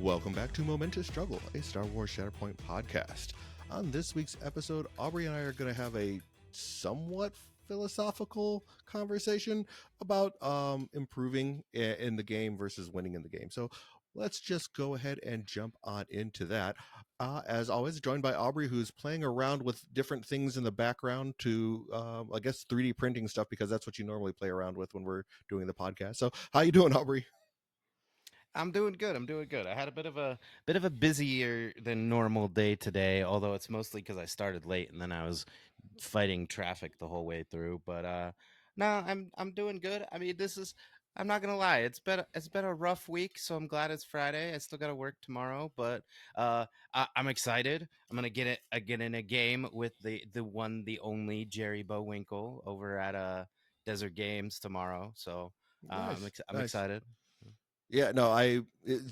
Welcome back to Momentous Struggle, a Star Wars Shatterpoint podcast. On this week's episode, Aubrey and I are going to have a somewhat philosophical conversation about improving in the game versus winning in the game. So let's just go ahead and jump on into that. As always, joined by Aubrey, who's playing around with different things in the background to, I guess, 3D printing stuff, because that's what you normally play around with when we're doing the podcast. So how you doing, Aubrey? I'm doing good. I had a bit of a busier than normal day today, although it's mostly because I started late and then I was fighting traffic the whole way through. But no, I'm doing good. I mean, I'm not gonna lie, it's been a rough week, so I'm glad it's Friday. I still got to work tomorrow, but I'm excited. I'm gonna get in a game with the only Jerry Bowinkle over at Desert Games tomorrow. So Nice, I'm nice. excited. Yeah, no,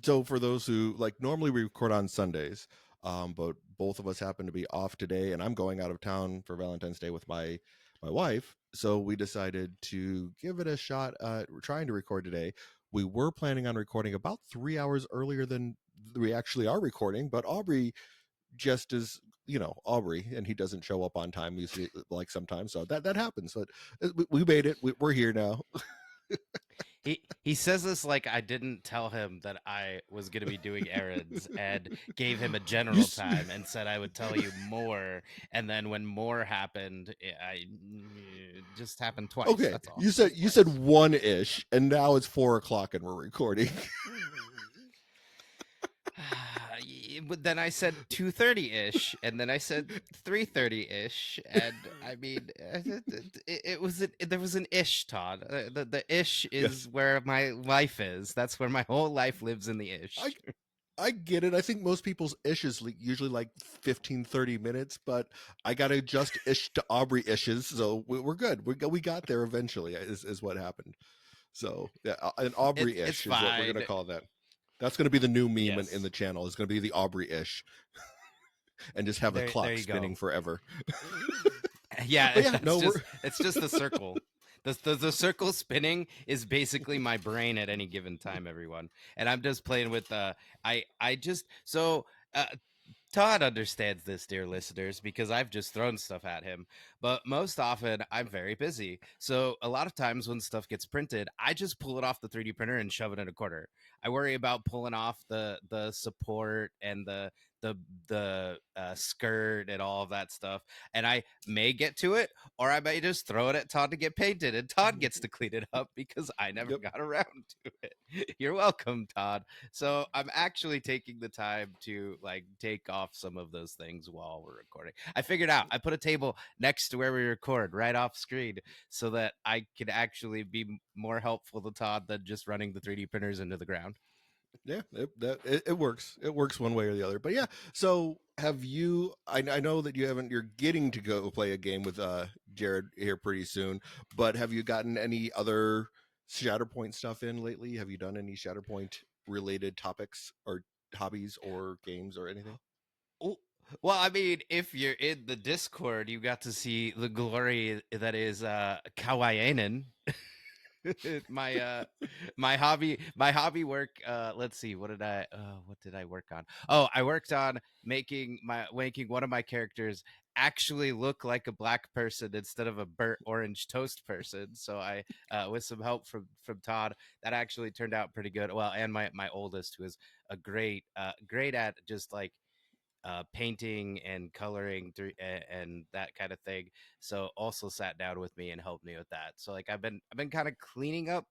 so for those who normally we record on Sundays, but both of us happen to be off today, and I'm going out of town for Valentine's Day with my wife. So we decided to give it a shot. We're trying to record today. We were planning on recording about 3 hours earlier than we actually are recording, but Aubrey just is, Aubrey, and he doesn't show up on time usually, like sometimes. So that happens. But we made it. We're here now. He says this like I didn't tell him that I was going to be doing errands and gave him a You general time and said I would tell you more. And then when more happened, it just happened twice. Okay, That's all. you said one ish, and now it's 4 o'clock and we're recording. But then I said 2:30 ish, and then I said 3:30 ish, and I mean, there was an ish, Todd. The ish Yes, is where my life is. That's where my whole life lives, in the I ish. I get it. I think most people's ish is usually like 15-30 minutes, but I gotta adjust ish to Aubrey ishes, so we're good. We got there eventually. Is what happened. So yeah, an Aubrey It's ish is what we're gonna fine. call that. That's gonna be the new meme in Yes. the channel. Is gonna be the Aubrey ish, and just have the There clock you spinning go. forever. Yeah, But yeah, that's no, we're just it's just the circle. The circle spinning is basically my brain at any given time, everyone. And I'm just playing with I just so uh Todd understands this, dear listeners, because I've just thrown stuff at him. But most often, I'm very busy. So a lot of times when stuff gets printed, I just pull it off the 3D printer and shove it in a quarter. I worry about pulling off the support and the skirt and all of that stuff, and I may get to it, or I may just throw it at Todd to get painted, and Todd gets to clean it up because I never yep. got around to it. You're welcome, Todd. So I'm actually taking the time to like take off some of those things while we're recording. I figured out I put a table next to where we record right off screen so that I could actually be more helpful to Todd than just running the 3D printers into the ground. Yeah, it works. It works one way or the other. But yeah, so have you? I know that you haven't. You're getting to go play a game with Jared here pretty soon. But have you gotten any other Shatterpoint stuff in lately? Have you done any Shatterpoint related topics or hobbies or games or anything? Oh, well, I mean, if you're in the Discord, you got to see the glory that is Kawaiianen. my my hobby work, let's see, what did I work on? Oh, I worked on making one of my characters actually look like a black person instead of a burnt orange toast person. So I with some help from Todd, that actually turned out pretty good. Well, and my oldest, who is a great at just like painting and coloring through and that kind of thing. So also sat down with me and helped me with that. So like I've been kind of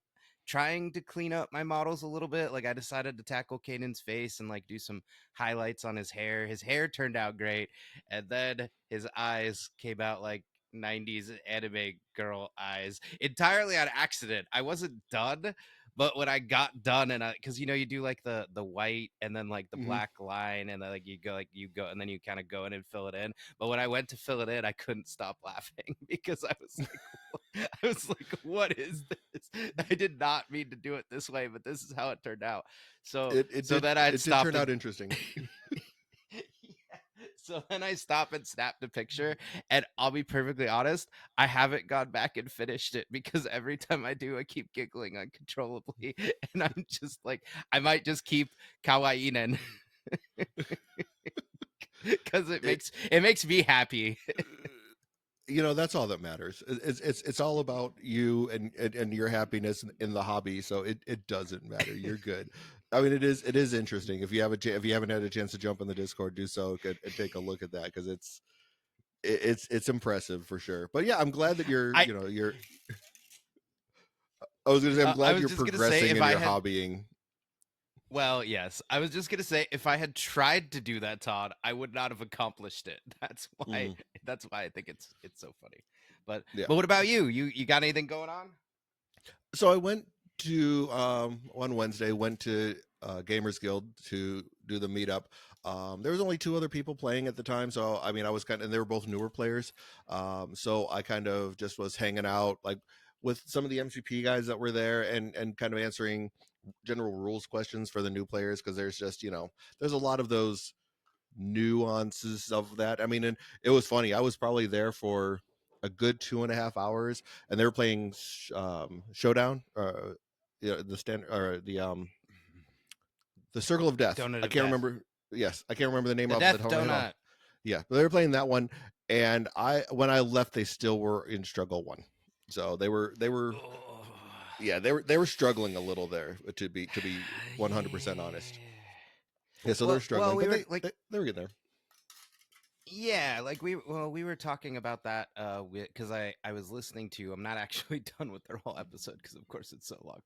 trying to clean up my models a little bit. Like I decided to tackle Kanan's face and like do some highlights on his hair. His hair turned out great, and then his eyes came out like 90s anime girl eyes entirely on accident. I wasn't done, but when I got done, and because you do like the white and then like the Hmm. black line, and then like you go and then you kind of go in and fill it in. But when I went to fill it in, I couldn't stop laughing because I was like, I was like, what is this? I did not mean to do it this way, but this is how it turned out. So It so did then I'd it did turn stopped out and interesting. yeah. So then I stop and snap the picture, and I'll be perfectly honest, I haven't gone back and finished it because every time I do, I keep giggling uncontrollably, and I'm just like, I might just keep kawaii because It, it makes me happy. that's all that matters. It's all about you and your happiness in the hobby. So it doesn't matter. You're good. I mean, it is interesting. If you if you haven't had a chance to jump in the Discord, do so and take a look at that because it's impressive for sure. But yeah, I'm glad that I you're. I was gonna say I'm I glad was you're just gonna say progressing if in I your had hobbying. well, yes, I was just gonna say if I had tried to do that, Todd, I would not have accomplished it. Mhm. That's why I think it's so funny. Yeah. But what about you? You got anything going on? So I went to on Wednesday went to Gamers Guild to do the meetup. There was only two other people playing at the time, so I mean I was and they were both newer players. So I kind of just was hanging out like with some of the MCP guys that were there and kind of answering general rules questions for the new players because there's just there's a lot of those nuances of that. I mean, and it was funny. I was probably there for a good 2.5 hours, and they were playing Showdown, the stand or the Circle of Death. Donut I of can't Death, remember. Yes, I can't remember the name the of it. Death That hit off. Donut. Yeah, but they were playing that one, and when I left, they still were in struggle one. So they were Oh. yeah they were struggling a little there to be 100% honest. Yeah. Yeah, so they're Well, struggling, we but were they like, they, they were getting there. yeah, like we were talking about that because I was listening to I'm not actually done with their whole episode because of course it's so long.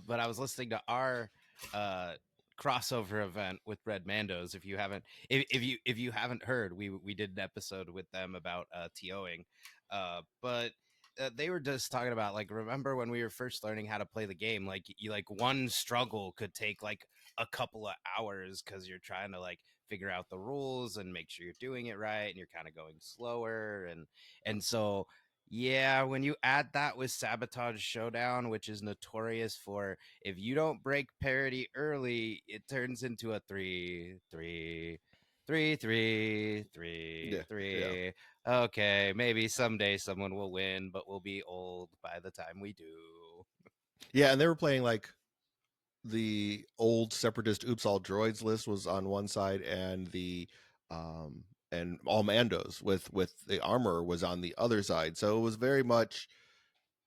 But I was listening to our uh crossover event with Red Mandos. If you haven't heard, we did an episode with them about TOing. But they were just talking about like remember when we were first learning how to play the game, like you like one struggle could take like a couple of hours because you're trying to like figure out the rules and make sure you're doing it right and you're kind of going slower and so yeah, when you add that with Sabotage Showdown, which is notorious for if you don't break parity early, it turns into a Yeah, yeah. three. Okay, maybe someday someone will win, but we'll be old by the time we do. Yeah, and they were playing like the old separatist oops all droids list was on one side and the and all mandos with the armor was on the other side. So it was very much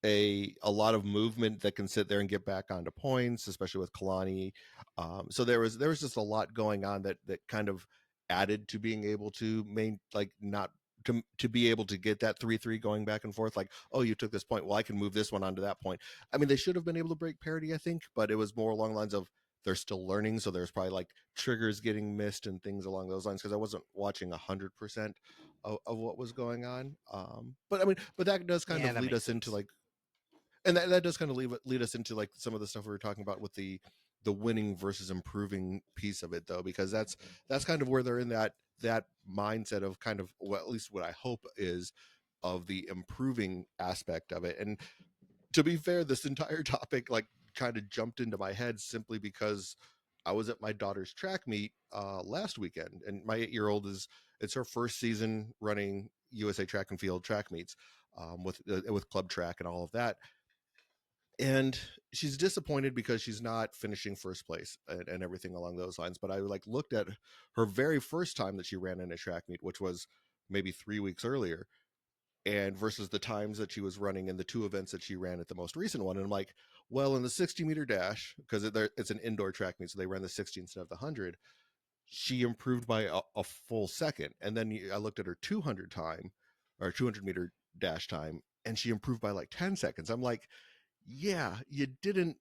a lot of movement that can sit there and get back onto points, especially with Kalani. So there was just a lot going on that kind of added to being able to like not to be able to get that 3-3 going back and forth. Like, oh, you took this point, well, I can move this one onto that point. I mean, they should have been able to break parity, I think, but it was more along the lines of they're still learning, so there's probably like triggers getting missed and things along those lines because I wasn't watching 100% of what was going on. But I mean, but that does kind Yeah, of that lead makes us into sense. like and that does kind of lead us into like some of the stuff we were talking about with the winning versus improving piece of it though, because that's kind of where they're in that mindset of kind of, well, at least what I hope is of the improving aspect of it. And to be fair, this entire topic like kind of jumped into my head simply because I was at my daughter's track meet last weekend, and my 8-year-old it's her first season running USA Track and Field track meets with club track and all of that, and she's disappointed because she's not finishing first place and everything along those lines. But I like looked at her very first time that she ran in a track meet, which was maybe 3 weeks earlier, and versus the times that she was running in the two events that she ran at the most recent one. And I'm like, well, in the 60-meter dash, because it's an indoor track meet, so they ran the 60 instead of the 100, she improved by a full second. And then I looked at her 200 time or 200-meter dash time, and she improved by like 10 seconds. I'm like, yeah, you didn't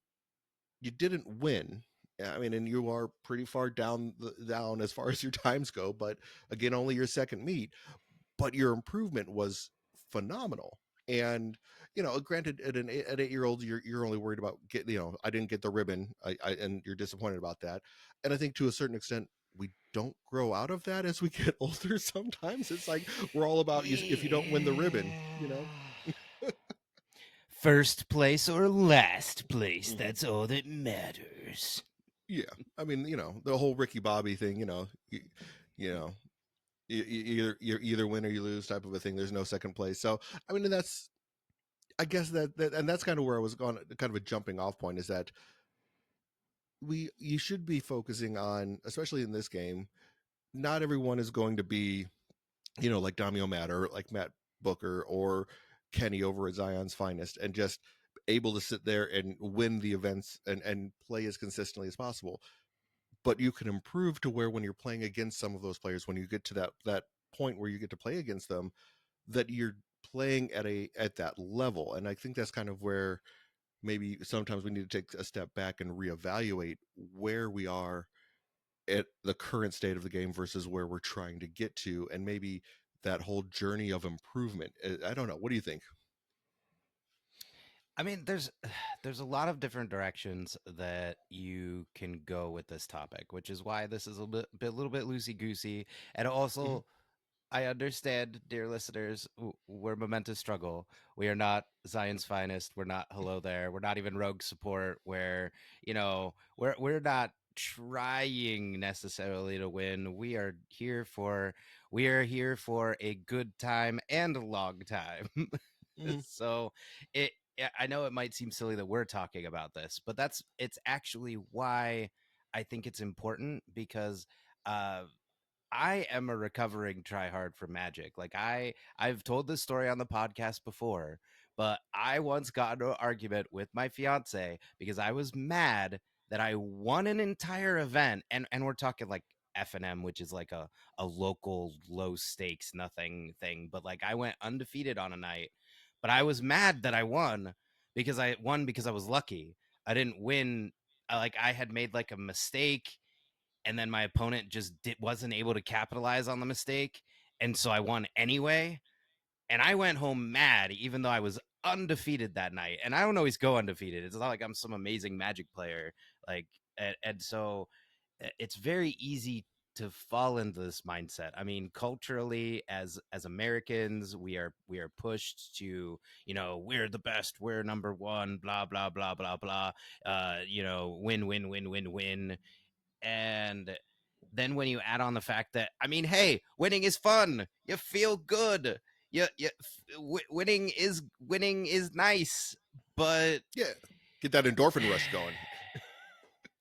win. I mean, and you are pretty far down as far as your times go, but again, only your second meet, but your improvement was phenomenal. And granted, at an 8-year-old, you're only worried about I didn't get the ribbon, and you're disappointed about that. And I think to a certain extent, we don't grow out of that as we get older. Sometimes it's like we're all about you. If you don't win the ribbon, Yeah. First place or last place, Mhm. that's all that matters. Yeah. I mean, the whole Ricky Bobby thing, you know, you either win or you lose type of a thing. There's no second place. So I mean, that's, I guess that and that's kind of where I was going. Kind of a jumping off point is that you should be focusing on, especially in this game. Not everyone is going to be, like Dami Matt or like Matt Booker or Kenny over at Zion's Finest and just able to sit there and win the events and play as consistently as possible. But you can improve to where when you're playing against some of those players, when you get to that point where you get to play against them, that you're playing at that level. And I think that's kind of where maybe sometimes we need to take a step back and reevaluate where we are at the current state of the game versus where we're trying to get to, and maybe that whole journey of improvement. I don't know, what do you think? I mean, there's a lot of different directions that you can go with this topic, which is why this is a little bit loosey goosey, and Hmm. also I understand, dear listeners, we're Momentous Struggle. We are not Zion's Finest. We're not Hello There. We're not even Rogue Support. Where we're not trying necessarily to win. We are here for a good time and a long time. Hmm. So it I know it might seem silly that we're talking about this, but it's actually why I think it's important because uh I am a recovering tryhard for Magic. Like I've told this story on the podcast before, but I once got into an argument with my fiance because I was mad that I won an entire event, and we're talking like F&M, which is like a local low stakes nothing thing, but like I went undefeated on a night, but I was mad that I won because I won because I was lucky. I didn't win, like I had made like a mistake, and then my opponent just wasn't able to capitalize on the mistake, and so I won anyway. And I went home mad, even though I was undefeated that night. And I don't always go undefeated. It's not like I'm some amazing Magic player. Like, and so it's very easy to fall into this mindset. I mean, culturally, as Americans, we are pushed to, we're the best, we're number one, blah blah blah blah blah. Win win win win win. And then when you add on the fact that, I mean, hey, winning is fun. You feel good. Winning is nice, but Yeah, get that endorphin rush going.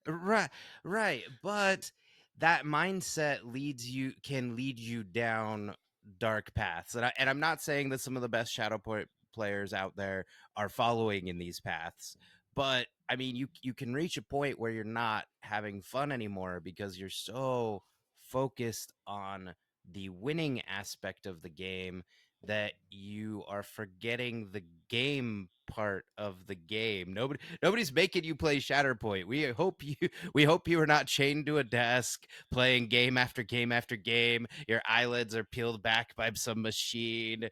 right, right. But that mindset can lead you down dark paths. And I'm not saying that some of the best Shadowpoint players out there are following in these paths, but I mean, you can reach a point where you're not having fun anymore because you're so focused on the winning aspect of the game that you are forgetting the game part of the game. Nobody's making you play Shatterpoint. We hope you are not chained to a desk playing game after game after game. Your eyelids are peeled back by some machine.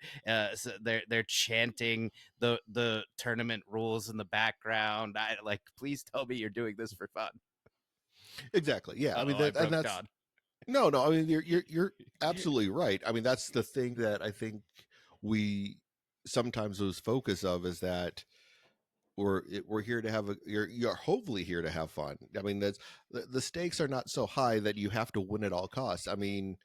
So they're chanting the tournament rules in the background. I like, please tell me you're doing this for fun. Exactly. Yeah. I mean I and broke that's Todd. no. I mean you're absolutely right. I mean that's the thing that I think we sometimes lose focus of is that we're here to have you're hopefully here to have fun. I mean that's the stakes are not so high that you have to win at all costs. I mean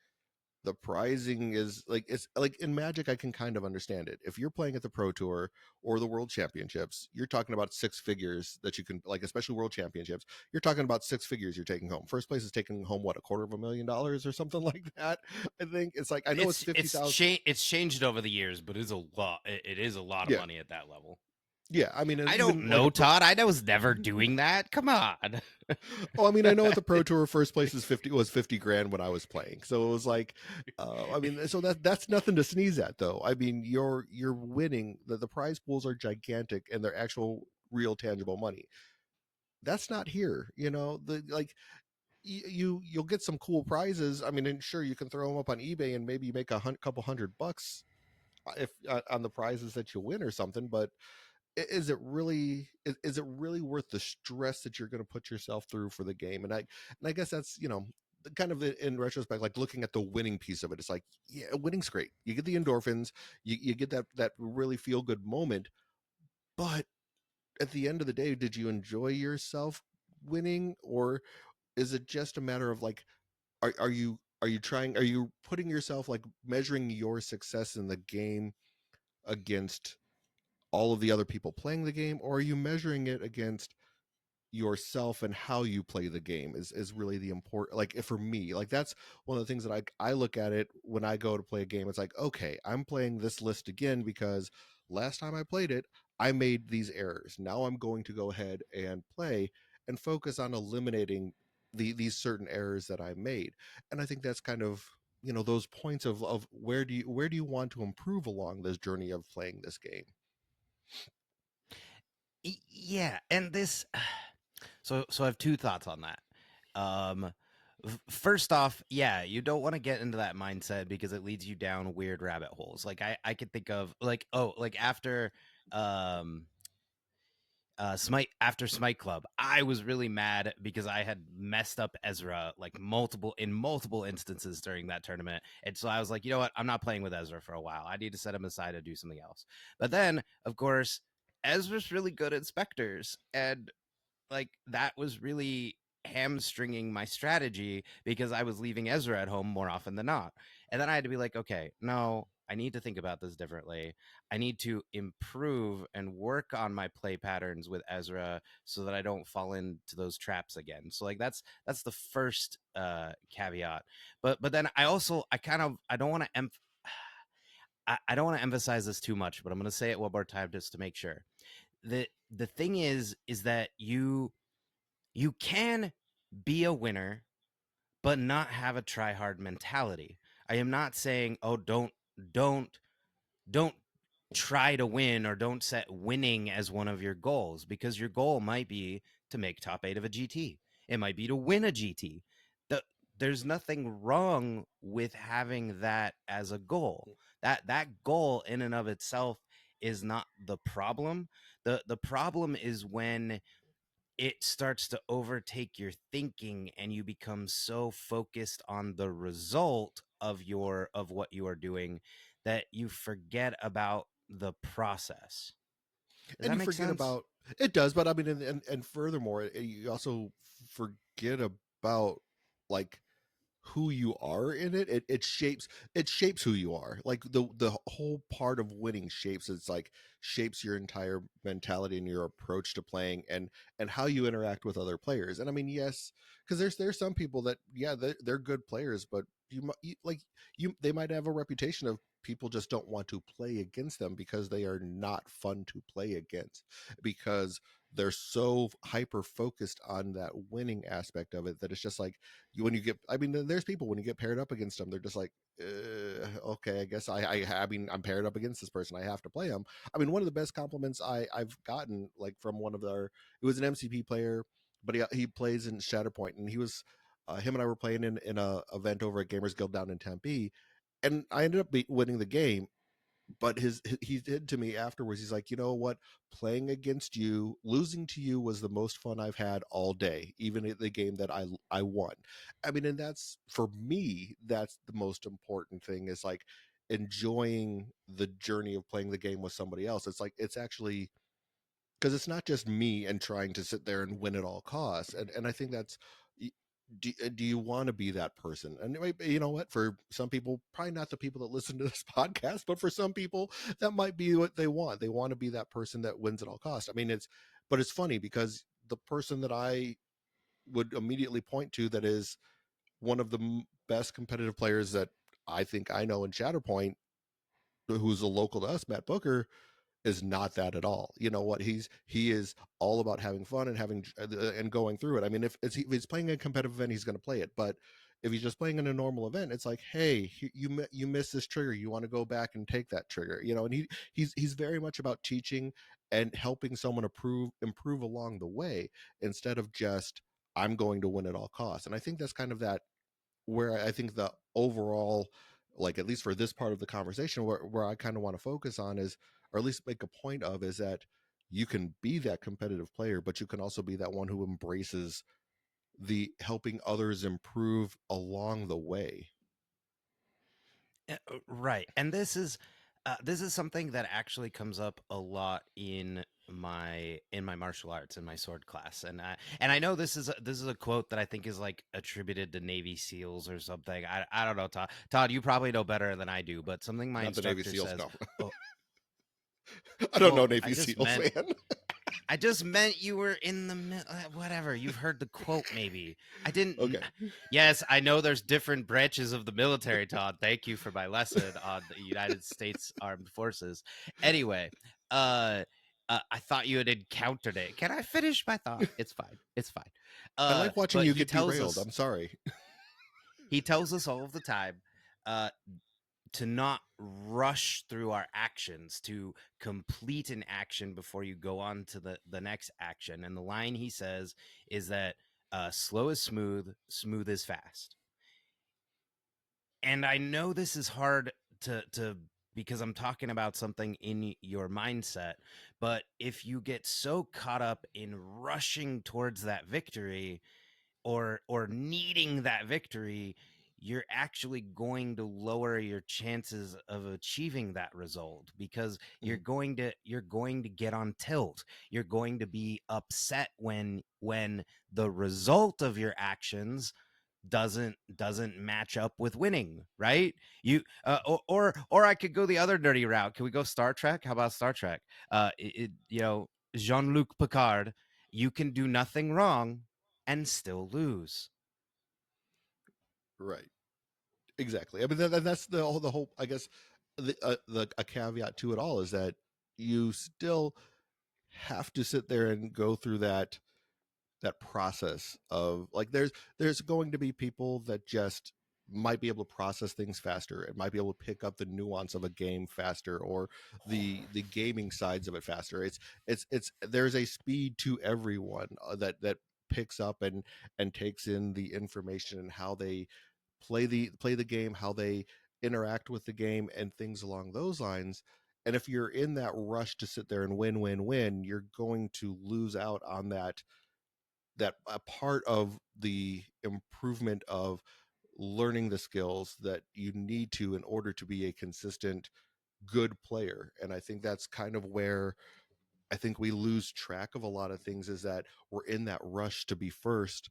the pricing is like, it's like in Magic I can kind of understand it. If you're playing at the Pro Tour or the World Championships, you're talking about six figures that you can, like, especially World Championships, you're talking about six figures you're taking home. First place is taking home what, $250,000 or something like that. I think it's like, I know it's 50,000. It's changed over the years, but it's a lot. It is a lot of Yeah. money at that level. Yeah, I mean, and I don't even like know, Todd. I was never doing that. Come on. oh, I mean, I know at the Pro Tour, first place is 50 grand when I was playing. So it was like, I mean, so that's nothing to sneeze at, though. I mean, you're winning. The prize pools are gigantic, and they're actual, real, tangible money. That's not here. The like you'll get some cool prizes. I mean, and sure, you can throw them up on eBay and maybe make couple $100 if on the prizes that you win or something. But is it really worth the stress that you're going to put yourself through for the game? And I guess that's, kind of in retrospect, like looking at the winning piece of it, it's like, yeah, winning's great. You get the endorphins, you get that really feel good moment. But at the end of the day, did you enjoy yourself winning, or is it just a matter of like, are you are you putting yourself, like, measuring your success in the game against all of the other people playing the game, or are you measuring it against yourself and how you play the game is really the important, like, for me, like, that's one of the things that I look at it when I go to play a game. It's like, okay, I'm playing this list again because last time I played it, I made these errors. Now I'm going to go ahead and play and focus on eliminating these certain errors that I made. And I think that's kind of, those points of where do you want to improve along this journey of playing this game. Yeah, and this so I have two thoughts on that. Um First off, yeah, you don't want to get into that mindset because it leads you down weird rabbit holes. Like I could think of like, oh, like um Smite Club, I was really mad because I had messed up Ezra like multiple instances during that tournament. And so I was like, you know what? I'm not playing with Ezra for a while. I need to set him aside and do something else. But then, of course, Ezra's really good at specters, and like that was really hamstringing my strategy because I was leaving Ezra at home more often than not. And then I had to be like, okay, no, I need to think about this differently. I need to improve and work on my play patterns with Ezra so that I don't fall into those traps again. So like that's the first caveat. But then I kind of I don't want to I don't want to emphasize this too much, but I'm going to say it one more time just to make sure. The thing is that you can be a winner but not have a try hard mentality. I am not saying, oh, don't don't try to win or don't set winning as one of your goals, because your goal might be to make top 8 of a GT. It might be to win a GT. The, there's nothing wrong with having that as a goal. That goal in and of itself is not the problem. The problem is when it starts to overtake your thinking and you become so focused on the result of what you are doing that you forget about the process. Does And that you make forget sense? about it. Does, but I mean, and furthermore, you also forget about, like, who you are in it. It shapes who you are. Like, the whole part of winning shapes your entire mentality and your approach to playing, and how you interact with other players. And I mean, yes, because there's some people that, yeah, they're good players, but they might have a reputation of people just don't want to play against them because they are not fun to play against, because they're so hyper focused on that winning aspect of it that it's just like, when you get, I mean, there's people, when you get paired up against them, they're just like, okay, I guess I mean, I'm paired up against this person, I have to play him. I mean, one of the best compliments I've gotten, like, from one of our, it was an MCP player, but he plays in Shatterpoint, and he was, him and I were playing in a event over at Gamers Guild down in Tempe, and I ended up winning the game. But he did to me afterwards, he's like, you know what, playing against you, losing to you was the most fun I've had all day, even at the game that I won. I mean, and that's, for me, that's the most important thing, is like enjoying the journey of playing the game with somebody else. It's like, it's actually, because it's not just me and trying to sit there and win at all costs. And I think that's, do you want to be that person? And you know what, for some people, probably not the people that listen to this podcast, but for some people, that might be what they want. They want to be that person that wins at all costs. I mean, but it's funny because the person that I would immediately point to that is one of the best competitive players that I think I know in Shatterpoint, who's a local to us, Matt Booker, is not that at all. You know what? He is all about having fun and having, and going through it. I mean, if he's playing a competitive event, he's going to play it. But if he's just playing in a normal event, it's like, hey, you missed this trigger. You want to go back and take that trigger. And he's very much about teaching and helping someone improve along the way, instead of just, I'm going to win at all costs. And I think that's kind of that, where I think the overall, like, at least for this part of the conversation, where I kind of want to focus on is, or at least make a point of, is that you can be that competitive player, but you can also be that one who embraces the helping others improve along the way. Right. And this is This is something that actually comes up a lot in my martial arts in my sword class, and I know this is a quote that I think is like attributed to Navy SEALs or something. I don't know, Todd. Todd, you probably know better than I do, but something my Not the Navy instructor SEALs, says. no. Oh, I don't know well, Navy SEALs, man. I just meant you were in the whatever. You've heard the quote, maybe. I didn't. Okay. Yes, I know there's different branches of the military, Todd. Thank you for my lesson on the United States Armed Forces. Anyway, uh, I thought you had encountered it. Can I finish my thought? It's fine. It's fine. I like watching But you get derailed. I'm sorry. he tells us all of the time. Uh, to not rush through our actions, to complete an action before you go on to the next action. And the line he says is that slow is smooth, smooth is fast. And I know this is hard to because I'm talking about something in your mindset, but if you get so caught up in rushing towards that victory, or needing that victory, you're actually going to lower your chances of achieving that result, because Mhm. you're going to get on tilt. You're going to be upset when the result of your actions doesn't match up with winning, right? You or I could go the other nerdy route. Can we go Star Trek? How about Star Trek? Jean-Luc Picard, you can do nothing wrong and still lose. Right. Exactly. I mean, that's the whole. I guess the a caveat to it all is that you still have to sit there and go through that process of like there's going to be people that just might be able to process things faster and might be able to pick up the nuance of a game faster, or the gaming sides of it faster. It's there's a speed to everyone that picks up and takes in the information and how they play the game, how they interact with the game, and things along those lines. And if you're in that rush to sit there and win, you're going to lose out on that a part of the improvement of learning the skills that you need to in order to be a consistent good player. And I think that's kind of where I think we lose track of a lot of things, is that we're in that rush to be first,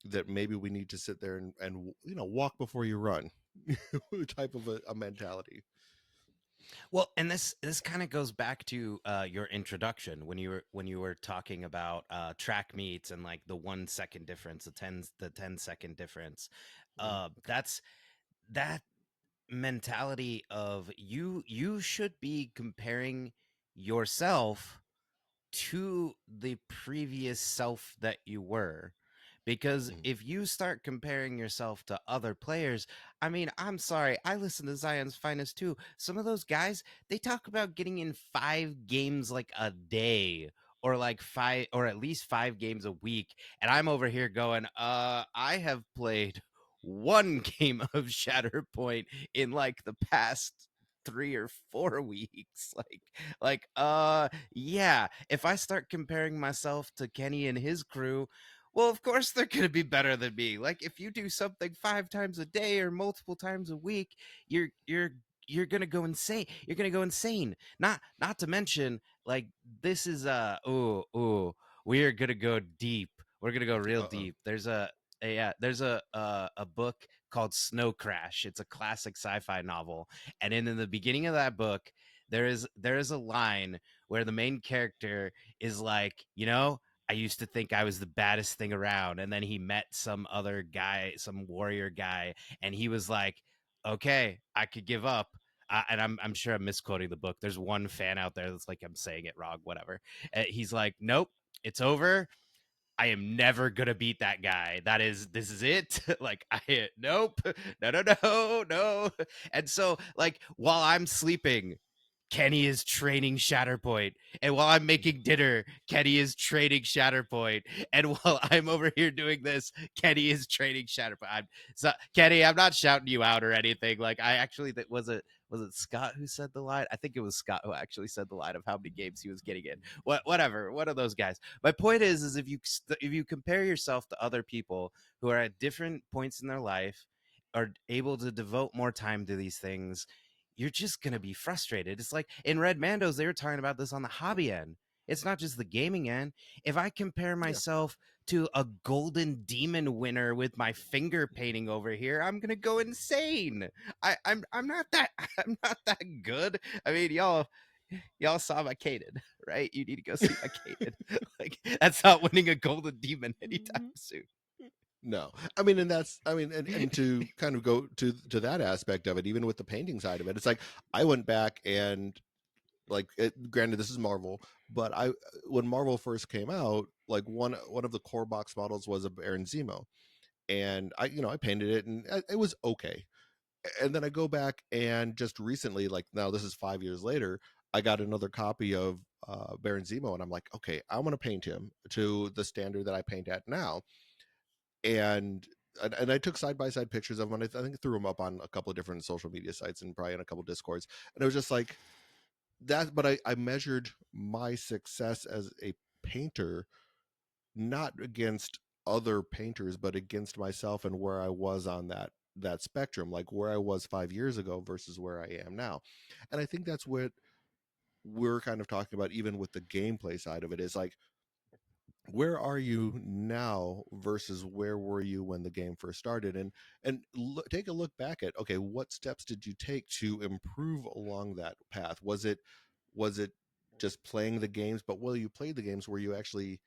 that maybe we need to sit there and walk before you run type of a mentality. Well, and this kind of goes back to your introduction when you were talking about track meets and like the 1 second difference, the 10-second difference. Mm. That's that mentality of you should be comparing yourself to the previous self that you were. Because Mm. if you start comparing yourself to other players, I mean, I'm sorry, I listen to Zion's Finest too. Some of those guys, they talk about getting in 5 games like a day, or like five, or at least 5 games a week. And I'm over here going, I have played one game of Shatterpoint in like the past 3 or 4 weeks. Yeah, if I start comparing myself to Kenny and his crew, well, of course they're going to be better than me. Like if you do something 5 times a day or multiple times a week, you're going to go insane. You're going to go insane. Not to mention, like, this is we are going to go deep. We're going to go real Uh-oh. deep. There's a book called Snow Crash. It's a classic sci-fi novel, and in the beginning of that book, there is a line where the main character is like, I used to think I was the baddest thing around, and then he met some other guy, some warrior guy, and he was like, okay, I could give up. And I'm sure I'm misquoting the book. There's one fan out there that's like, I'm saying it wrong, whatever. He's like, nope, it's over. I am never gonna beat that guy. This is it. Like, nope, no. And so, like, while I'm sleeping, Kenny is training Shatterpoint. And while I'm making dinner, Kenny is training Shatterpoint. And while I'm over here doing this, Kenny is training Shatterpoint. Kenny, I'm not shouting you out or anything. Like, I actually, that was it Scott who said the line? I think it was Scott who actually said the line of how many games he was getting in. Whatever, one of those guys. My point is if you compare yourself to other people who are at different points in their life, are able to devote more time to these things, you're just going to be frustrated. It's like in Red Mandos, they were talking about this on the hobby end. It's not just the gaming end. If I compare Yeah. myself to a golden demon winner with my finger painting over here, I'm gonna go insane. I'm not that I'm not that good. I mean, y'all saw my Kaden, right? You need to go see my Kaden. Like that's not winning a golden demon anytime soon. No, I mean, and that's, I mean, and to kind of go to that aspect of it, even with the painting side of it, it's like I went back and like, granted, this is Marvel, but I when Marvel first came out, like one of the core box models was a Baron Zemo, and I painted it and it was okay, and then I go back and just recently, like now this is 5 years later, I got another copy of Baron Zemo, and I'm like, okay, I'm gonna paint him to the standard that I paint at now, and I took side by side pictures of them. And I think threw them up on a couple of different social media sites and probably on a couple of discords. And it was just like that. But I measured my success as a painter not against other painters, but against myself and where I was on that spectrum, like where I was 5 years ago versus where I am now. And I think that's what we're kind of talking about, even with the gameplay side of it, is like where are you now versus where were you when the game first started, and take a look back at, okay, what steps did you take to improve along that path? Was it just playing the games? But while you played the games, were you actually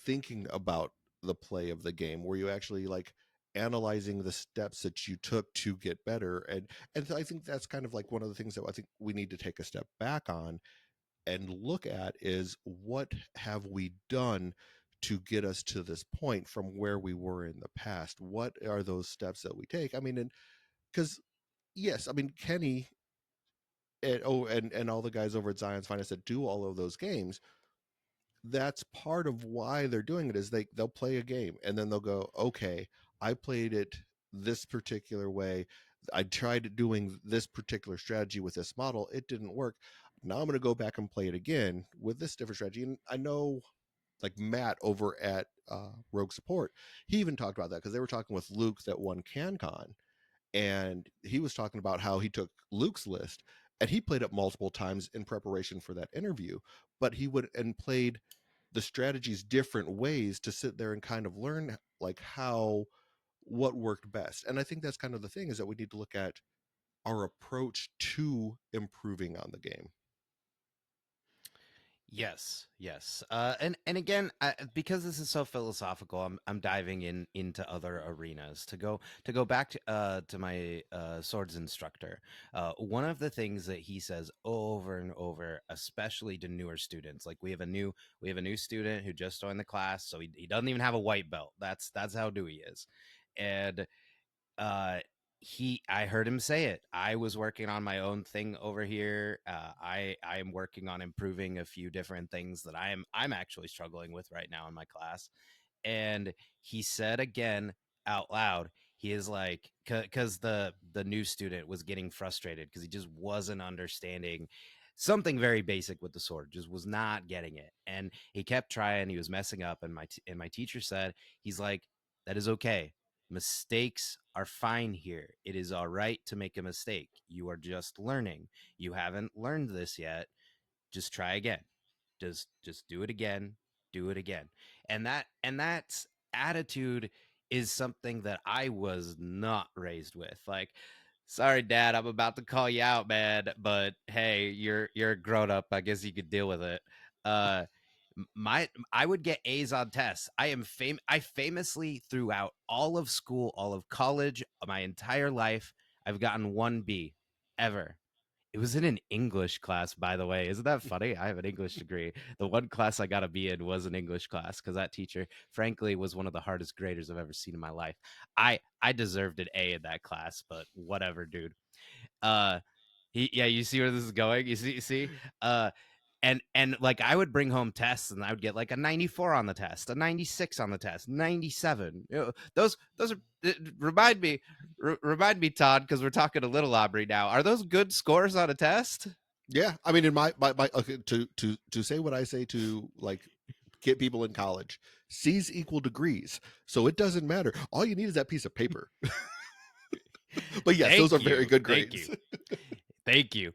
thinking about the play of the game? Were you actually like analyzing the steps that you took to get better? And I think that's kind of like one of the things that I think we need to take a step back on and look at is what have we done to get us to this point from where we were in the past? What are those steps that we take? I mean, and because yes, I mean Kenny and all the guys over at Zion's Finest that do all of those games, that's part of why they're doing it is they'll play a game and then they'll go, okay, I played it this particular way. I tried doing this particular strategy with this model. It didn't work. Now I'm going to go back and play it again with this different strategy. And I know like Matt over at Rogue Support, he even talked about that because they were talking with Luke that won CanCon, and he was talking about how he took Luke's list and he played it multiple times in preparation for that interview, but he would and played the strategies different ways to sit there and kind of learn like how what worked best. And I think that's kind of the thing is that we need to look at our approach to improving on the game. Yes, yes, and again, because this is so philosophical, I'm diving into other arenas to go back to my swords instructor. One of the things that he says over and over, especially to newer students, like we have a new student who just joined the class, so he doesn't even have a white belt. That's how new he is, and uh I heard him say it. I was working on my own thing over here. I am working on improving a few different things that I'm actually struggling with right now in my class. And he said again out loud, he is like, because the new student was getting frustrated because he just wasn't understanding something very basic with the sword, just was not getting it, and he kept trying, he was messing up, and my teacher said, he's like, that is okay, mistakes are fine here, it is all right to make a mistake, you are just learning, you haven't learned this yet, just try again, just do it again, do it again. And that attitude is something that I was not raised with. Like, sorry dad, I'm about to call you out, man, but hey, you're a grown up, I guess you could deal with it. uh my I would get A's on tests. I famously throughout all of school, all of college, my entire life, I've gotten 1B ever. It was in an English class, by the way. Isn't that funny? I have an English degree. The one class I got to be in was an English class because that teacher, frankly, was one of the hardest graders I've ever seen in my life. I deserved an A in that class, but whatever, dude. Uh, yeah, you see where this is going. You see. And like I would bring home tests and I would get like a 94 on the test, a 96 on the test, 97. Those are remind me, Todd, because we're talking to little Aubrey now. Are those good scores on a test? Yeah, I mean, in my okay, to say what I say to like get people in college, C's equal degrees, so it doesn't matter. All you need is that piece of paper. But yes, those are Thank very you, good thank you. grades. Thank you.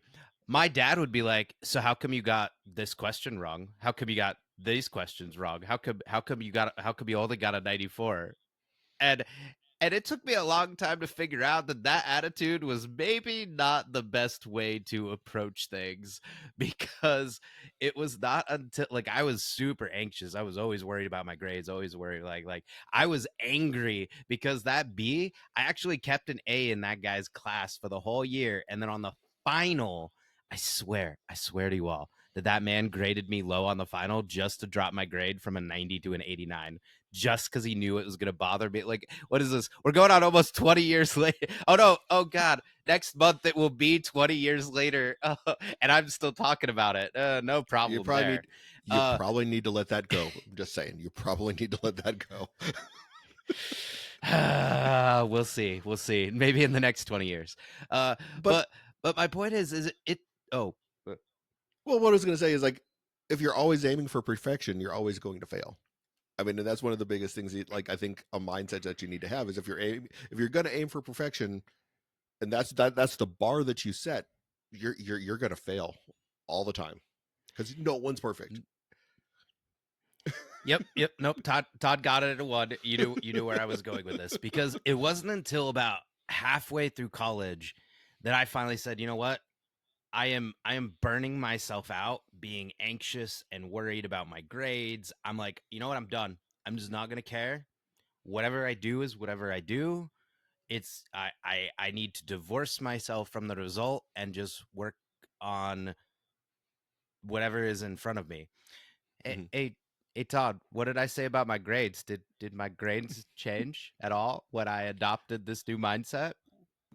My dad would be like, "So how come you got this question wrong? How come you got these questions wrong? How come you only got a 94?" And it took me a long time to figure out that that attitude was maybe not the best way to approach things, because it was not until, like, I was super anxious. I was always worried about my grades, always worried, like I was angry because that B, I actually kept an A in that guy's class for the whole year, and then on the final, I swear to you all, that man graded me low on the final just to drop my grade from a 90 to an 89, just because he knew it was going to bother me. Like, what is this? We're going on almost 20 years later. Oh, no. Oh, God. Next month, it will be 20 years later. And I'm still talking about it. No You problem probably there. need you Uh, probably need to let that go. I'm just saying, you probably need to let that go. we'll see. We'll see. Maybe in the next 20 years. Uh, But but my point is oh, well, what I was going to say is like, if you're always aiming for perfection, you're always going to fail. I mean, and that's one of the biggest things. Like, I think a mindset that you need to have is if you're going to aim for perfection, and that's the bar that you set, you're going to fail all the time because no one's perfect. Yep. Nope. Todd got it at a one. You knew where I was going with this, because it wasn't until about halfway through college that I finally said, you know what? I am burning myself out, being anxious and worried about my grades. I'm like, you know what? I'm done. I'm just not gonna care. Whatever I do is whatever I do. I need to divorce myself from the result and just work on whatever is in front of me. Hey, Mhm. hey, hey, Todd, what did I say about my grades? Did my grades change at all when I adopted this new mindset?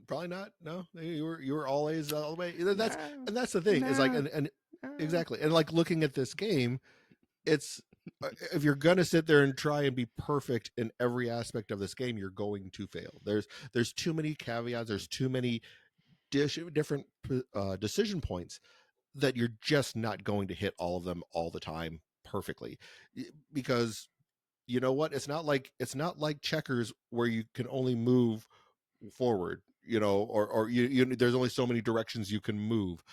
Probably not. No, you were all A's all the way. No, And that's the thing is like no, and no. exactly, and like looking at this game, it's if you're gonna sit there and try and be perfect in every aspect of this game, you're going to fail. There's too many caveats. There's too many different decision points that you're just not going to hit all of them all the time perfectly, because you know what? It's not like checkers where you can only move forward, or there's only so many directions you can move.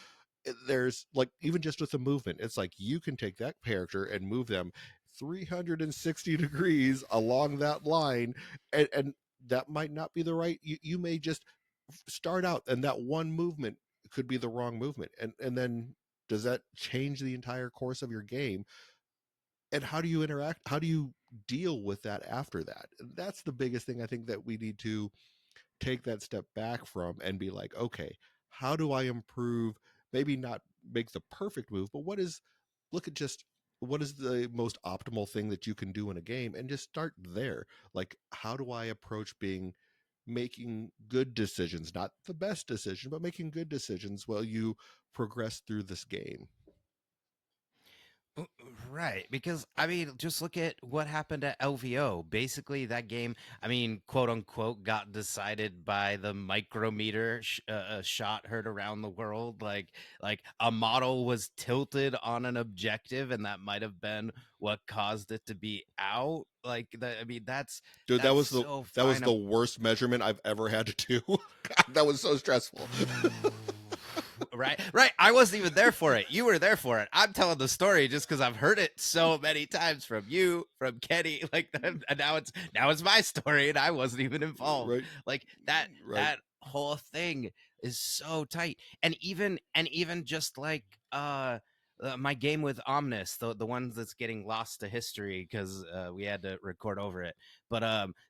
There's like, even just with the movement, it's like you can take that character and move them 360 degrees along that line, and that might not be the right. You may just start out and that one movement could be the wrong movement, and then does that change the entire course of your game? And how do you interact, how do you deal with that after that? That's the biggest thing I think that we need to take that step back from and be like, okay, how do I improve? Maybe not make the perfect move, but look at just what is the most optimal thing that you can do in a game, and just start there. Like, how do I approach making good decisions, not the best decision, but making good decisions while you progress through this game? Right, because I mean, just look at what happened at LVO. Basically, that game, I mean, quote unquote, got decided by the micrometer shot heard around the world. Like a model was tilted on an objective, and that might have been what caused it to be out. Like, I mean, Dude, that's so that was fine. the worst measurement I've ever had to do. God, that was so stressful. Right. I wasn't even there for it. You were there for it. I'm telling the story just because I've heard it so many times from you, from Kenny. Like, and now it's my story, and I wasn't even involved. Right, Like right. that whole thing is so tight, and even just like my game with Omnis, the ones that's getting lost to history because we had to record over it. But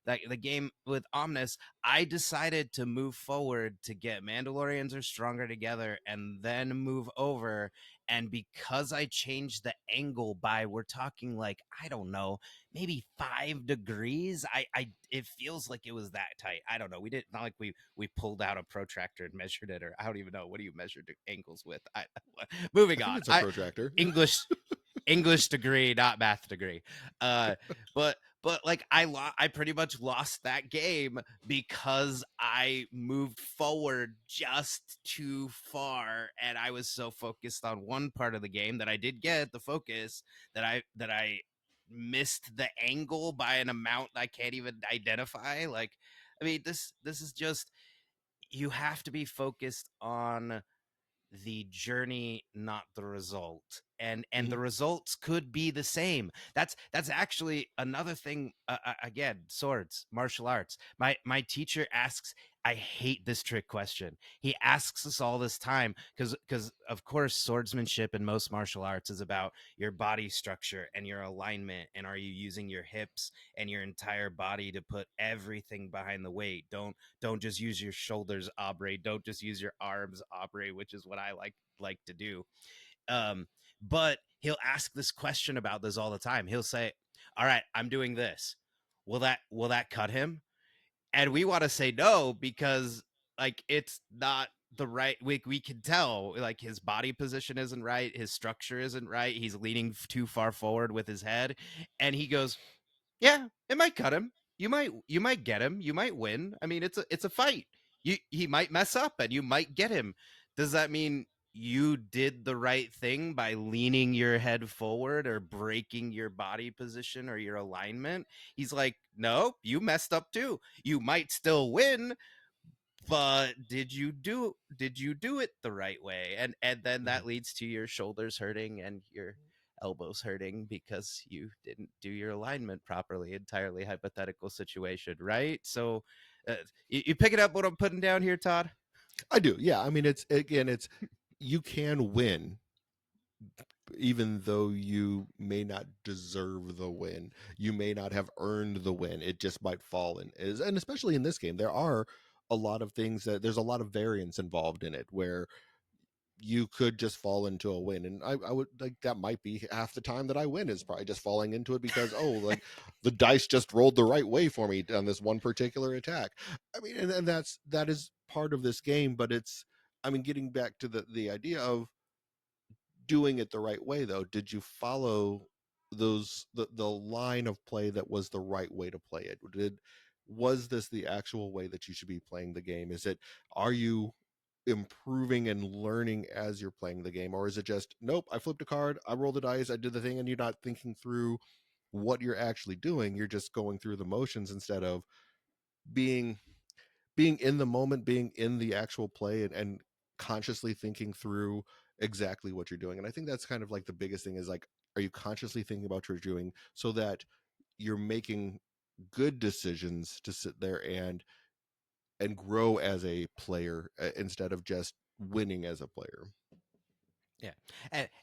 that the game with Omnis, I decided to move forward to get Mandalorians are stronger together and then move over. And because I changed the angle by, we're talking like, I don't know, maybe 5 degrees. I it feels like it was that tight. I don't know. We didn't, not like we pulled out a protractor and measured it, or I don't even know. What do you measure angles with? I Moving think on. it's a protractor. English English degree, not math degree. Uh, but like I pretty much lost that game because I moved forward just too far, and I was so focused on one part of the game that I did get the focus that I missed the angle by an amount I can't even identify. Like, I mean, this is just, you have to be focused on the journey, not the result. And the Mhm. results could be the same. That's actually another thing. Again, swords, martial arts. My teacher asks, I hate this trick question. He asks us all this time because of course swordsmanship in most martial arts is about your body structure and your alignment, and are you using your hips and your entire body to put everything behind the weight. Don't just use your shoulders, Aubrey. Don't just use your arms, Aubrey, which is what I like to do. Um, but he'll ask this question about this all the time. He'll say, "All right, I'm doing this. Will that cut him?" And we want to say no because like it's not the right. We can tell like his body position isn't right, his structure isn't right. He's leaning too far forward with his head, and he goes, yeah, it might cut him. You might get him. You might win. I mean, it's a fight. He might mess up and you might get him. Does that mean you did the right thing by leaning your head forward or breaking your body position or your alignment? He's like, "No, you messed up too. You might still win, but did you do it the right way?" And then Mhm. that leads to your shoulders hurting and your elbows hurting because you didn't do your alignment properly. Entirely hypothetical situation, right? So you picking up what I'm putting down here, Todd? I do. Yeah. I mean, it's again, it's you can win even though you may not deserve the win. You may not have earned the win. It just might fall in is and especially in this game, there are a lot of things that there's a lot of variance involved in it where you could just fall into a win. And I would like that might be half the time that I win is probably just falling into it because oh like the dice just rolled the right way for me on this one particular attack. I mean and that is part of this game, but it's I mean getting back to the idea of doing it the right way though, did you follow the line of play that was the right way to play it? Did was this the actual way that you should be playing the game? Is it are you improving and learning as you're playing the game, or is it just nope, I flipped a card, I rolled the dice, I did the thing, and you're not thinking through what you're actually doing, you're just going through the motions instead of being being in the moment, being in the actual play and consciously thinking through exactly what you're doing. And I think that's kind of like the biggest thing is like, are you consciously thinking about what you're doing so that you're making good decisions to sit there and grow as a player instead of just winning as a player. Yeah.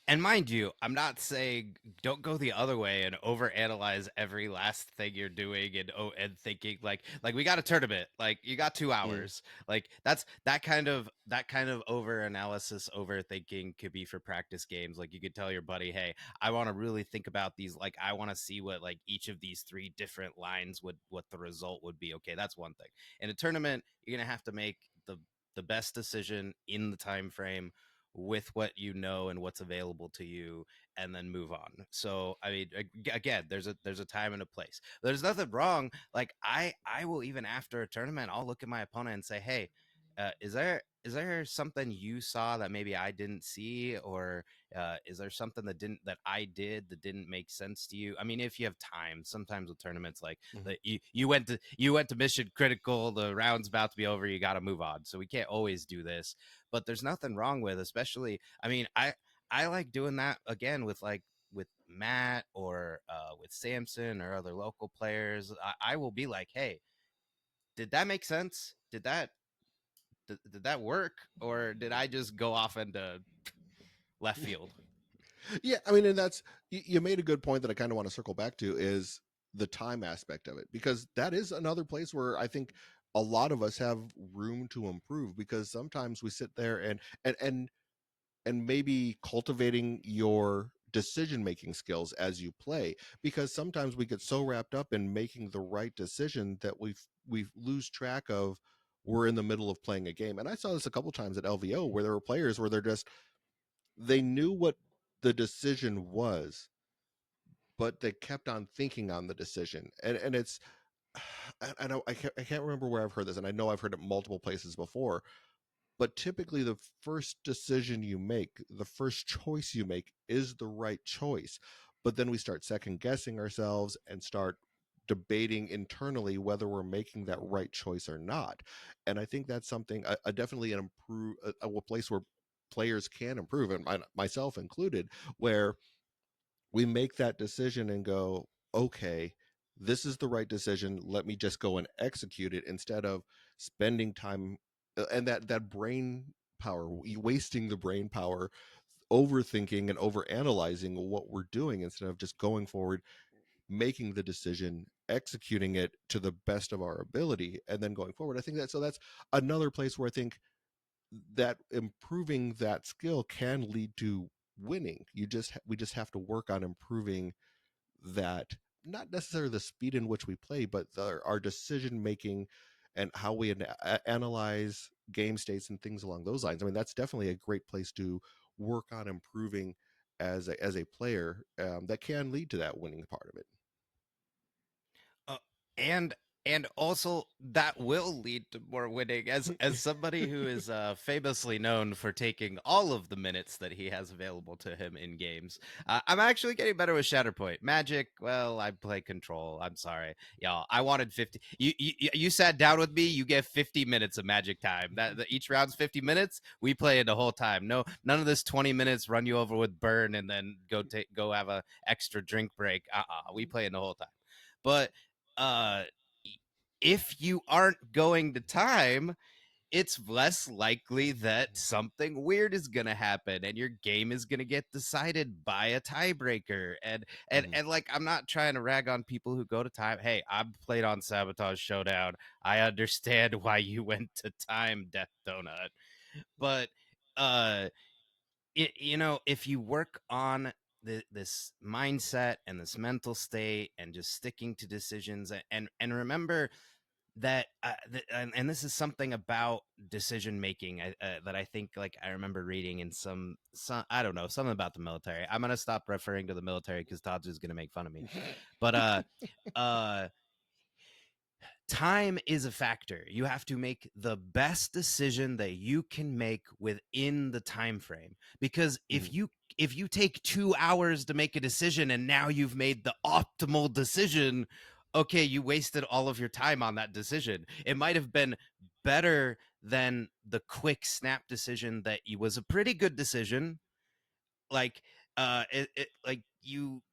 And mind you, I'm not saying don't go the other way and overanalyze every last thing you're doing and thinking like we got a tournament, like you got 2 Mm. hours. Like that's that kind of overanalysis, overthinking could be for practice games. Like you could tell your buddy, "Hey, I want to really think about these, like I want to see what like each of these 3 different lines would what the result would be." Okay, that's one thing. In a tournament, you're going to have to make the best decision in the time frame with what you know and what's available to you, and then move on. So I mean, again, there's a time and a place. There's nothing wrong. Like I will, even after a tournament, I'll look at my opponent and say, "Hey, is there something you saw that maybe I didn't see, or is there something that I did that didn't make sense to you?" I mean, if you have time, sometimes with tournaments like Mhm. that, you went to mission critical, the round's about to be over, you got to move on. So we can't always do this, but there's nothing wrong with, especially, I mean, I like doing that again with like with Matt or with Samson or other local players. I will be like, "Hey, did that make sense? Did that work, or did I just go off into left field?" Yeah, I mean, and that's you made a good point that I kind of want to circle back to is the time aspect of it because that is another place where I think a lot of us have room to improve because sometimes we sit there and maybe cultivating your decision making skills as you play because sometimes we get so wrapped up in making the right decision that we lose track of we're in the middle of playing a game. And I saw this a couple times at LVO where there were players where they're just they knew what the decision was, but they kept on thinking on the decision. And it's I know I can't remember where I've heard this, and I know I've heard it multiple places before. But typically, the first decision you make, the first choice you make, is the right choice. But then we start second guessing ourselves and start debating internally whether we're making that right choice or not. And I think that's something, definitely an improve a place where players can improve, and myself included, where we make that decision and go, okay, this is the right decision. Let me just go and execute it instead of spending time and that brain power, wasting the brain power, overthinking and overanalyzing what we're doing instead of just going forward, making the decision, executing it to the best of our ability, and then going forward. I think that, so that's another place where I think that improving that skill can lead to winning. We just have to work on improving that, not necessarily the speed in which we play, but our decision making and how we analyze game states and things along those lines. I mean, that's definitely a great place to work on improving as a player, that can lead to that winning part of it. Uh, and and also that will lead to more winning. As somebody who is famously known for taking all of the minutes that he has available to him in games, I'm actually getting better with Shatterpoint. Magic, well, I play Control. I'm sorry, y'all. I wanted 50. You sat down with me. You get 50 minutes of Magic time. That each round's 50 minutes. We play it the whole time. No, none of this 20 minutes run you over with burn and then go have a extra drink break. We play it the whole time. But uh if you aren't going to time, it's less likely that something weird is going to happen and your game is going to get decided by a tiebreaker. Mhm. And like, I'm not trying to rag on people who go to time. Hey, I've played on Sabotage Showdown. I understand why you went to time, Death Donut. But uh if you work on this mindset and this mental state and just sticking to decisions, and remember that and this is something about decision making, that I think, like, I remember reading in some I don't know, something about the military. I'm gonna stop referring to the military because Todd's is gonna make fun of me. But uh time is a factor. You have to make the best decision that you can make within the time frame, because Mhm. if you take 2 hours to make a decision and now you've made the optimal decision, okay, you wasted all of your time on that decision. It might have been better than the quick snap decision that you was a pretty good decision. Like like you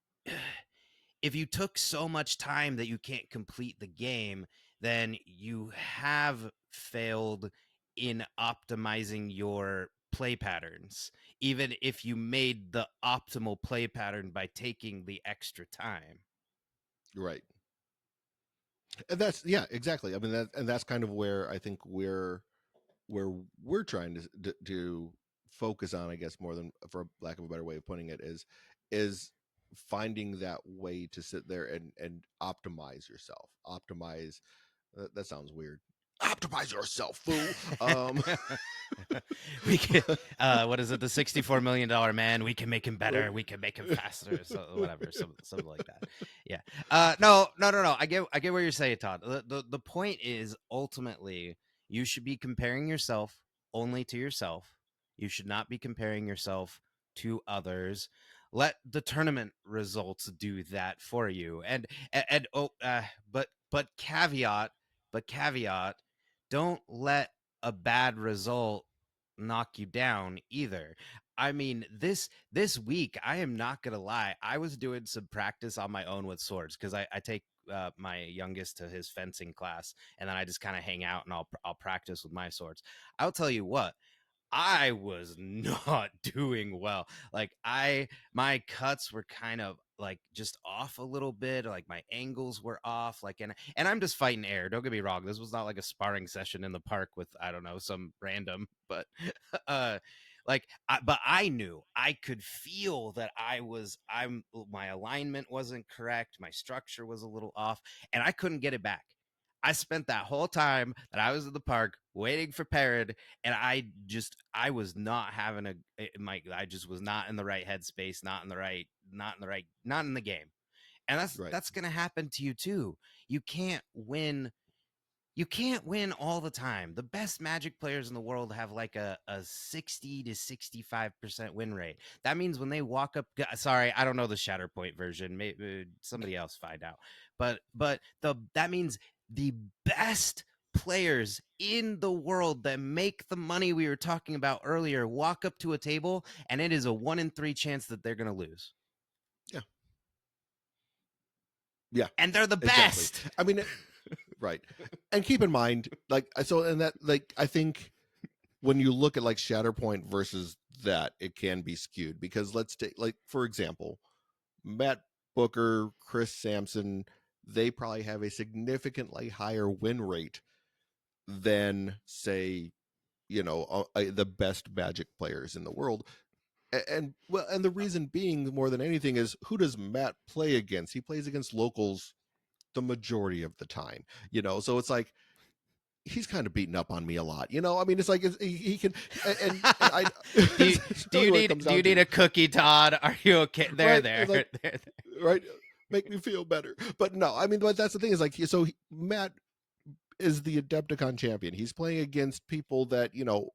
if you took so much time that you can't complete the game, then you have failed in optimizing your play patterns, even if you made the optimal play pattern by taking the extra time. Right. And that's, yeah, exactly. I mean, and that's kind of where I think where we're trying to focus on, I guess, more than, for lack of a better way of putting it, is finding that way to sit there and optimize yourself. Optimize, that sounds weird. Optimize yourself, fool. We can, what is it, the $64 million man? We can make him Right. better, we can make him faster, so whatever, something like that. Yeah. No, I get what you're saying, Todd. The point is, ultimately, you should be comparing yourself only to yourself. You should not be comparing yourself to others. Let the tournament results do that for you. And oh, but caveat, don't let a bad result knock you down either. I mean, this week, I am not gonna lie, I was doing some practice on my own with swords, because I take my youngest to his fencing class, and then I just kind of hang out and I'll practice with my swords. I'll tell you what, I was not doing well. Like, my cuts were kind of like just off a little bit, like my angles were off, like, and I'm just fighting air. Don't get me wrong. This was not like a sparring session in the park with, I don't know, some random, but uh but I knew, I could feel that my alignment wasn't correct, my structure was a little off, and I couldn't get it back. I spent that whole time that I was in the park waiting for Parrot, and I was not having I just was not in the right headspace, not in the game. And Right. that's going to happen to you too. You can't win. You can't win all the time. The best Magic players in the world have like a 60 to 65% win rate. That means when they walk up, sorry, I don't know the Shatterpoint version. Maybe somebody else find out. But that means the best players in the world that make the money we were talking about earlier walk up to a table, and it is a 1 in 3 chance that they're going to lose. Yeah. Yeah. And they're the Exactly. best. I mean, right. And keep in mind, like, so, and that, like, I think when you look at like Shatterpoint versus that, it can be skewed because let's take, like, for example, Matt Booker, Chris Sampson, they probably have a significantly higher win rate than, say, the best Magic players in the world. And well, and the reason being more than anything is, who does Matt play against? He plays against locals the majority of the time, so it's like he's kind of beaten up on me a lot, I mean, it's like he can, and I do you it's really what it comes do you down need to, a cookie, Todd? Are you okay? There, right? there, It's like, there. right, make me feel better. But no, I mean, but that's the thing, is like, so Matt is the Adepticon champion. He's playing against people that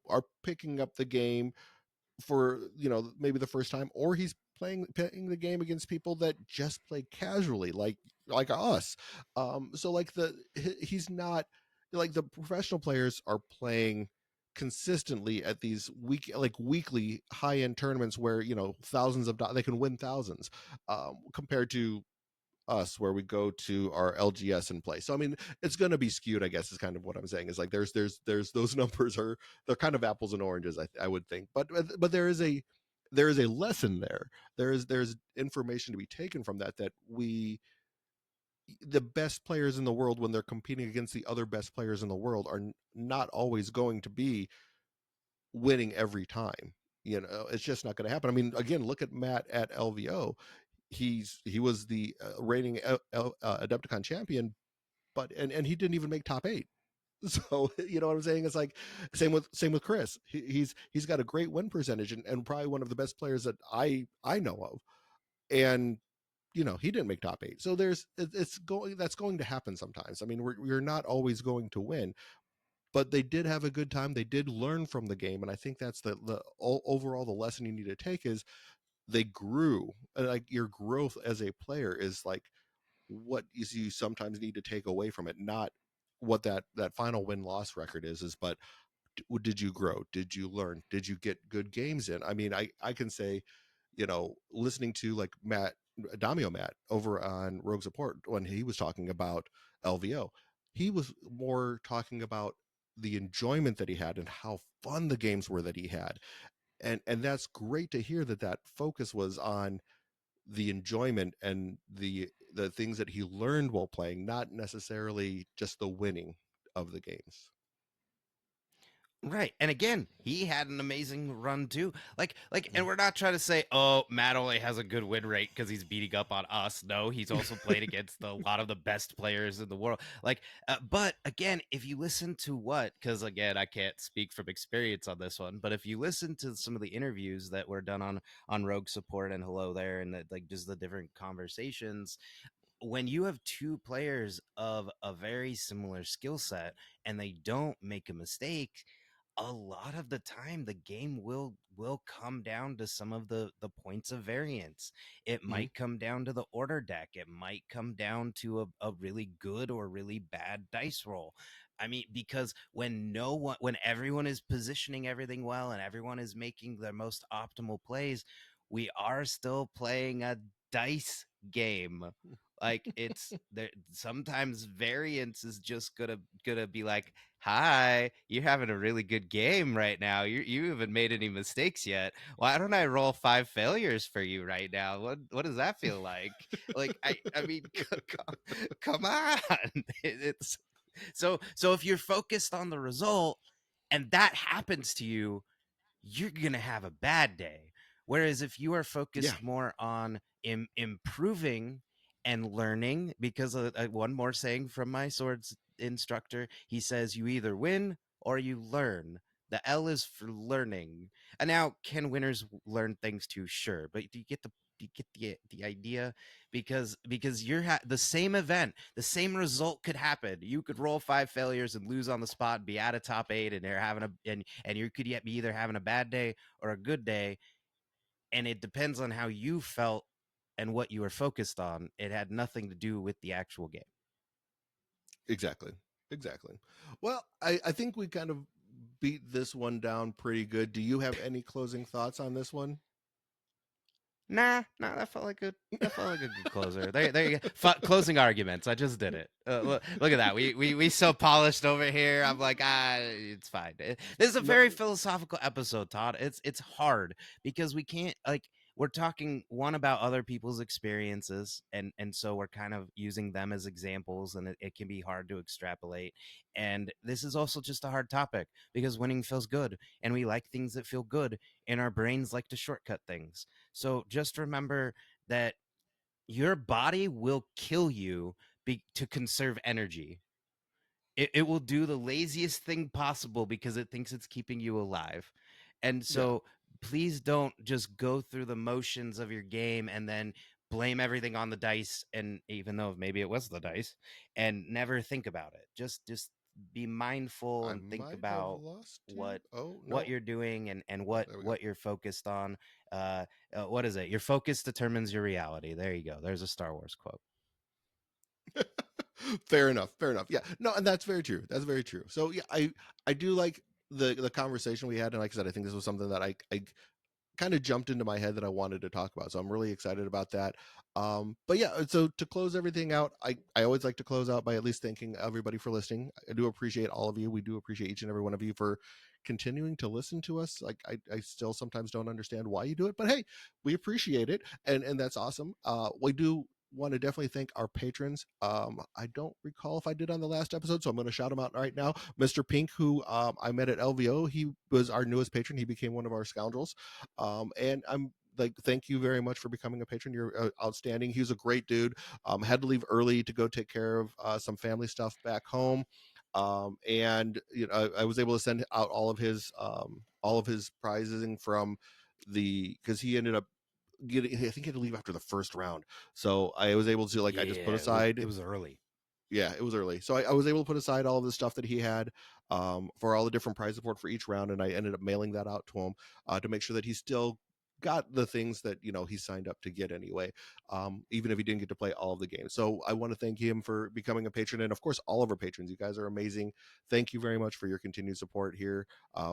are picking up the game for maybe the first time, or he's playing the game against people that just play casually, like us. So like he's not, like, the professional players are playing consistently at these weekly high end tournaments where thousands of they can win thousands, compared to us, where we go to our LGS and play. So I mean, it's going to be skewed, I guess, is kind of what I'm saying, is like there's those numbers are, they're kind of apples and oranges, I would think, but there is a lesson there. There's information to be taken from that, that the best players in the world, when they're competing against the other best players in the world, are not always going to be winning every time. It's just not going to happen. I mean, again, look at Matt at LVO. He was the reigning Adepticon champion, but and he didn't even make top 8. So you know what I'm saying? It's like same with Chris. He's got a great win percentage, and probably one of the best players that I know of. And he didn't make top 8. So that's going to happen sometimes. I mean, we're not always going to win, but they did have a good time. They did learn from the game, and I think that's the overall the lesson you need to take is they grew. Like, your growth as a player is like what you sometimes need to take away from it, not what that final win-loss record is, but did you grow, did you learn, did you get good games in? I mean, I can say, listening to like Matt over on Rogue Support, when he was talking about LVO, he was more talking about the enjoyment that he had and how fun the games were that he had. And that's great to hear, that focus was on the enjoyment and the things that he learned while playing, not necessarily just the winning of the games. Right. And again, he had an amazing run too. And Mm. we're not trying to say, oh, Matt only has a good win rate because he's beating up on us. No, he's also played against a lot of the best players in the world. But again, if you listen to because again, I can't speak from experience on this one, but if you listen to some of the interviews that were done on Rogue Support and Hello There, and just the different conversations, when you have two players of a very similar skill set and they don't make a mistake, a lot of the time the game will come down to some of the points of variance. It Mm-hmm. might come down to the order deck, it might come down to a really good or really bad dice roll. I mean, because when everyone is positioning everything well and everyone is making their most optimal plays, we are still playing a dice game. Like, it's there sometimes variance is just gonna be like, hi, you're having a really good game right now, you haven't made any mistakes yet, why don't I roll 5 failures for you right now? What does that feel like? I mean, come on. It's so if you're focused on the result and that happens to you, you're going to have a bad day. Whereas if you are Yeah. focused more on improving and learning, because one more saying from my swords instructor, he says, you either win or you learn. The L is for learning. And now, can winners learn things too? Sure, but do you get the idea? Because the same event, the same result could happen. You could roll 5 failures and lose on the spot, be out of top 8, and they're having and you could yet be either having a bad day or a good day, and it depends on how you felt and what you were focused on. It had nothing to do with the actual game. Exactly. Exactly. Well, I think we kind of beat this one down pretty good. Do you have any closing thoughts on this one? Nah, that felt like a good closer. There you go. Closing arguments. I just did it. Look at that. We so polished over here. I'm like, it's fine. This is a No, very philosophical episode, Todd. It's hard because we can't like we're talking one about other people's experiences, and so we're kind of using them as examples, and it can be hard to extrapolate. And this is also just a hard topic because winning feels good, and we like things that feel good, and our brains like to shortcut things. So just remember that your body will kill you to conserve energy. It will do the laziest thing possible because it thinks it's keeping you alive. And yeah, so please don't just go through the motions of your game and then blame everything on the dice, and even though maybe it was the dice, and never think about it. Just be mindful I and think might have about lost you. what Oh what no. you're doing and Oh, what there we go. what you're focused on. uh what is it? Your focus determines your reality. There you go. There's a Star Wars quote. Fair enough. Fair enough. Yeah. No, and that's very true. That's very true. So yeah, I do like the conversation we had, and like I said, I think this was something that I kind of jumped into my head that I wanted to talk about. So I'm really excited about that. But yeah, so to close everything out, I always like to close out by at least thanking everybody for listening. I do appreciate all of you. We do appreciate each and every one of you for continuing to listen to us. Like I still sometimes don't understand why you do it, but hey, we appreciate it, and that's awesome. We do want to definitely thank our patrons. I don't recall if I did on the last episode, so I'm going to shout him out right now. Mr. Pink, who I met at LVO, he was our newest patron. He became one of our scoundrels, and I'm like, thank you very much for becoming a patron. You're outstanding. He was a great dude. Had to leave early to go take care of some family stuff back home. And you know, I was able to send out all of his prizing from because he ended up getting, I think he had to leave after the first round. So I was able to, like, I just put Yeah, it aside, was early. yeah, it was early. So I was able to put aside all of the stuff that he had, for all the different prize support for each round, and I ended up mailing that out to him, to make sure that he still got the things that he signed up to get anyway, even if he didn't get to play all of the games. So I want to thank him for becoming a patron, and of course all of our patrons. You guys are amazing. Thank you very much for your continued support here.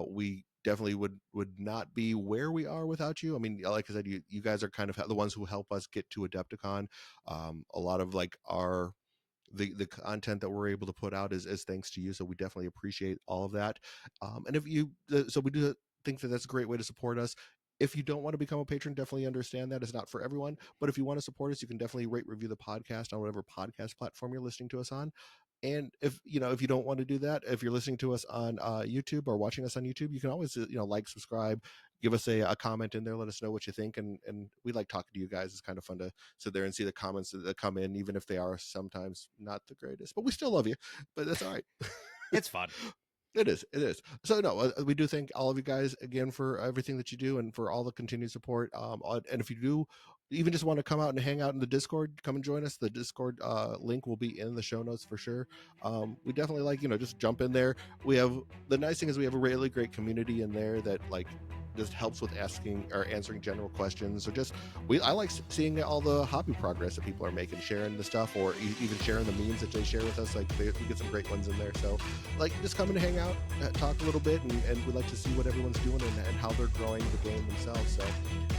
We definitely would not be where we are without you. I mean, like I said, you guys are kind of the ones who help us get to Adepticon. A lot of like our the content that we're able to put out is thanks to you, so we definitely appreciate all of that. And if you so we do think that that's a great way to support us. If you don't want to become a patron, definitely understand that it's not for everyone, but if you want to support us, you can definitely rate, review the podcast on whatever podcast platform you're listening to us on. And if you don't want to do that, if you're listening to us on YouTube or watching us on YouTube, you can always like, subscribe, give us a comment in there, let us know what you think, and we like talking to you guys. It's kind of fun to sit there and see the comments that come in, even if they are sometimes not the greatest, but we still love you. But that's all right. It's fun. It is. It is. So no, we do thank all of you guys again for everything that you do and for all the continued support. And if you do even just want to come out and hang out in the Discord, come and join us. The Discord link will be in the show notes for sure. We definitely like just jump in there. We have the nice thing is we have a really great community in there that like just helps with asking or answering general questions. So just I like seeing all the hobby progress that people are making, sharing the stuff, or even sharing the memes that they share with us. Like we get some great ones in there. So like just come and hang out, talk a little bit, and we'd like to see what everyone's doing and how they're growing the game themselves. So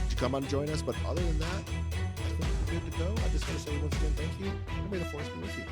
to come on and join us. But other than that, I think we're good to go. I just want to say once again, thank you, and may the force be with you.